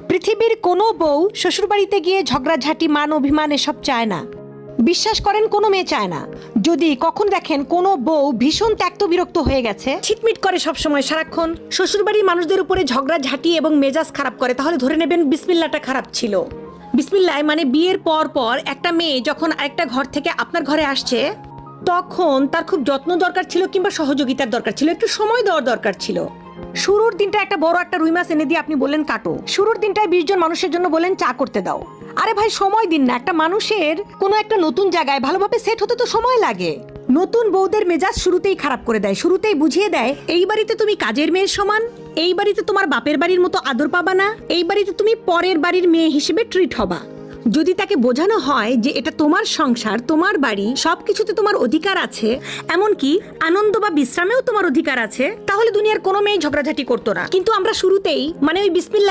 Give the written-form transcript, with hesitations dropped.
পৃথিবীর কোনো বউ শ্বশুরবাড়িতে গিয়ে ঝগড়াঝাটি মান অভিমান এসব চায় না। বিশ্বাস করেন কোনো মেয়ে চায় না। যদি কখন দেখেন কোনো বউ ভীষণ ত্যক্ত বিরক্ত হয়ে গেছে, ছিটমিট করে সবসময় সারাক্ষণ শ্বশুরবাড়ির মানুষদের উপরে ঝগড়াঝাটি এবং মেজাজ খারাপ করে, তাহলে ধরে নেবেন বিসমিল্লাহটা খারাপ ছিল। বিসমিল্লাহ মানে বিয়ের পর পর একটা মেয়ে যখন আরেকটা ঘর থেকে আপনার ঘরে আসছে, তখন তার খুব যত্ন দরকার ছিল কিংবা সহযোগিতার দরকার ছিল, একটু সময় দেওয়ার দরকার ছিল। শুরুর দিনটা একটা বড় একটা রুই মাছ এনে দিয়ে আপনি বললেন কাটো, শুরুর দিনটায় 20 জন মানুষের জন্য বলেন চা করতে দাও। আরে ভাই সময় দিন না, একটা মানুষের কোনো একটা নতুন জায়গায় ভালোভাবে সেট হতে তো সময় লাগে। নতুন বউদের মেজাজ শুরুতেই খারাপ করে দেয়, শুরুতেই বুঝিয়ে দেয় এই বাড়িতে তুমি কাজের মেয়ের সমান, এই বাড়িতে তোমার বাপের বাড়ির মতো আদর পাবা না, এই বাড়িতে তুমি পরের বাড়ির মেয়ে হিসেবে ট্রিট হবা। যদি তাকে বোঝানো হয় যে এটা তোমার সংসার, তোমার বাড়ি, সবকিছুতে তোমার অধিকার আছে, এমনকি আনন্দ বা বিশ্রামেও তোমার অধিকার আছে, তাহলে দুনিয়ার কোনো মেয়ে ঝগড়াঝাটি করতো না। কিন্তু আমরা শুরুতেই মানে ওই বিসমিল্লাহ